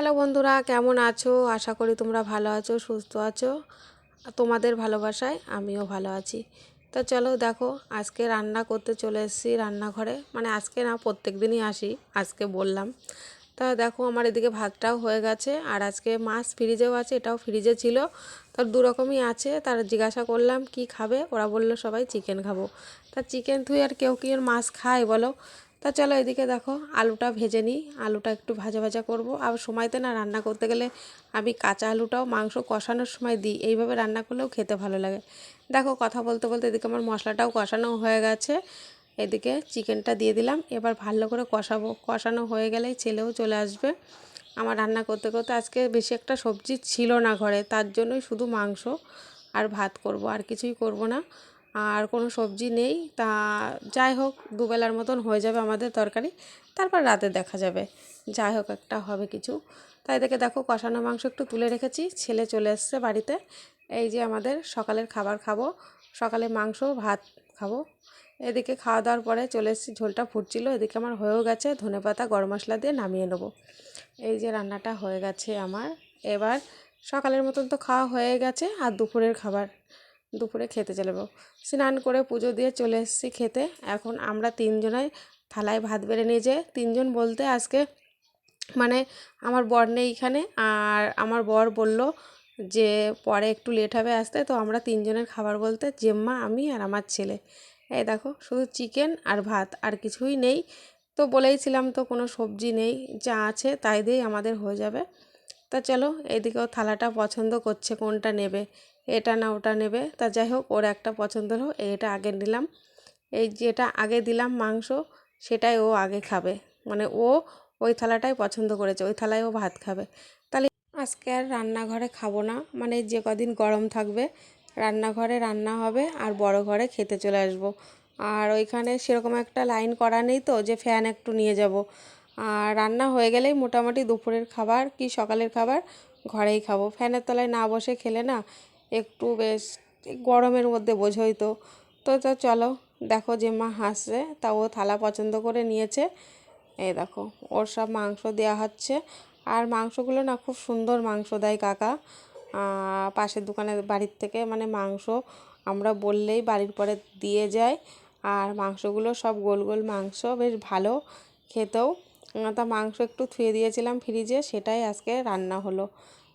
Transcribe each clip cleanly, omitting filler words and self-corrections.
Hello বন্ধুরা, কেমন আছো? আশা করি তোমরা ভালো আছো, সুস্থ আছো। তোমাদের ভালোবাসায় আমিও ভালো আছি। তো চলো দেখো, আজকে রান্না করতে চলে এসেছি রান্নাঘরে। মানে আজকে না, প্রত্যেক দিনই আসি, আজকে বললাম। তা দেখো, আমার এদিকে ভাতটাও হয়ে গেছে, আর আজকে মাছ ফ্রিজেও আছে, এটাও ফ্রিজে ছিল। তার দু রকমই আছে। তার জিজ্ঞাসা করলাম কি খাবে, ওরা বললো সবাই চিকেন খাবো। তা চিকেন তুই আর কেউ কি আর মাছ খায় বলো? তা চলো এদিকে দেখো, আলুটা ভেজে নিই। আলুটা একটু ভাজা ভাজা করব। আর সময়তে না, রান্না করতে গেলে আমি কাঁচা আলুটাও মাংস কষানোর সময় দিই। এইভাবে রান্না করলেও খেতে ভালো লাগে। দেখো, কথা বলতে বলতে এদিকে আমার মশলাটাও কষানো হয়ে গেছে। এদিকে চিকেনটা দিয়ে দিলাম। এবার ভালো করে কষাবো। কষানো হয়ে গেলেই ছেলেও চলে আসবে। আমার রান্না করতে করতে আজকে বেশি একটা সবজি ছিল না ঘরে, তার জন্যই শুধু মাংস আর ভাত করব, আর কিছুই করব না। আর কোনো সবজি নেই। তা যাই হোক, দুবেলার মতন হয়ে যাবে আমাদের তরকারি। তারপর রাতে দেখা যাবে, যাই হোক একটা হবে কিছু। তাই দেখে দেখো, কষানো মাংস একটু তুলে রেখেছি। ছেলে চলে এসছে বাড়িতে। এই যে আমাদের সকালের খাবার খাবো। সকালে মাংস ভাত খাবো। এদিকে খাওয়া দাওয়ার পরে চলে এসেছি, ঝোলটা ফুটছিল। এদিকে আমার হয়েও গেছে, ধনেপাতা গরম মশলা দিয়ে নামিয়ে নেবো। এই যে রান্নাটা হয়ে গেছে আমার। এবার সকালের মতন তো খাওয়া হয়ে গেছে, আর দুপুরের খাবার দুপুরে খেতে চলে যাবো। স্নান করে পুজো দিয়ে চলে এসেছি খেতে। এখন আমরা তিনজনাই থালায় ভাত বেড়ে নিয়ে যে, তিনজন বলতে আজকে মানে আমার বর নেই এখানে। আর আমার বর বলল যে পরে একটু লেট হবে আসতে, তো আমরা তিনজনের খাবার বলতে জেম্মা, আমি আর আমার ছেলে। এই দেখো, শুধু চিকেন আর ভাত, আর কিছুই নেই। তো বলেইছিলাম তো, কোনো সবজি নেই, যা আছে তাই দিয়েই আমাদের হয়ে যাবে। তা চলো, এইদিকেও থালাটা পছন্দ করছে কোনটা নেবে, এটা না ওটা নেবে। তা যাই হোক, ওর একটা পছন্দ হলো, এটা আগে নিলাম। এই যেটা আগে দিলাম মাংস, সেটাই ও আগে খাবে। মানে ও ওই থালাটাই পছন্দ করেছে, ওই থালায় ও ভাত খাবে। তাহলে আজকে আর রান্নাঘরে খাবো না। মানে যে কদিন গরম থাকবে রান্নাঘরে রান্না হবে, আর বড় ঘরে খেতে চলে আসবো। আর ওইখানে সেরকম একটা লাইন করা নেই তো যে ফ্যান একটু নিয়ে যাব। আর রান্না হয়ে গেলেই মোটামুটি দুপুরের খাবার কি সকালের খাবার ঘরেই খাবো। ফ্যানের তলায় না বসে খেলে না, একটু বেশ গরমের মধ্যে বোঝোই তো। তো তো চলো, দেখো যে মা হাসছে, তা ও থালা পছন্দ করে নিয়েছে। এই দেখো, ওর সব মাংস দেওয়া হচ্ছে। আর মাংসগুলো না, খুব সুন্দর মাংস দেয় কাকা। পাশের দোকানের বাড়ির থেকে মানে মাংস আমরা বললেই বাড়ির পরে দিয়ে যায়। আর মাংসগুলো সব গোল গোল মাংস, বেশ ভালো খেতেও। তা মাংস একটু থুয়ে দিয়েছিলাম ফ্রিজে, সেটাই আজকে রান্না হলো।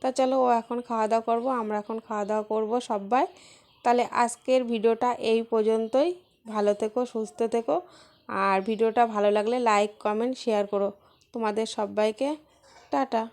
তা চলো, ও এখন খাওয়া দাওয়া করবো, আমরা এখন খাওয়া দাওয়া করবো সবাই। তাহলে আজকের ভিডিওটা এই পর্যন্তই। ভালো থেকো, সুস্থ থেকো। আর ভিডিওটা ভালো লাগলে লাইক কমেন্ট শেয়ার করো। তোমাদের সবাইকে টাটা।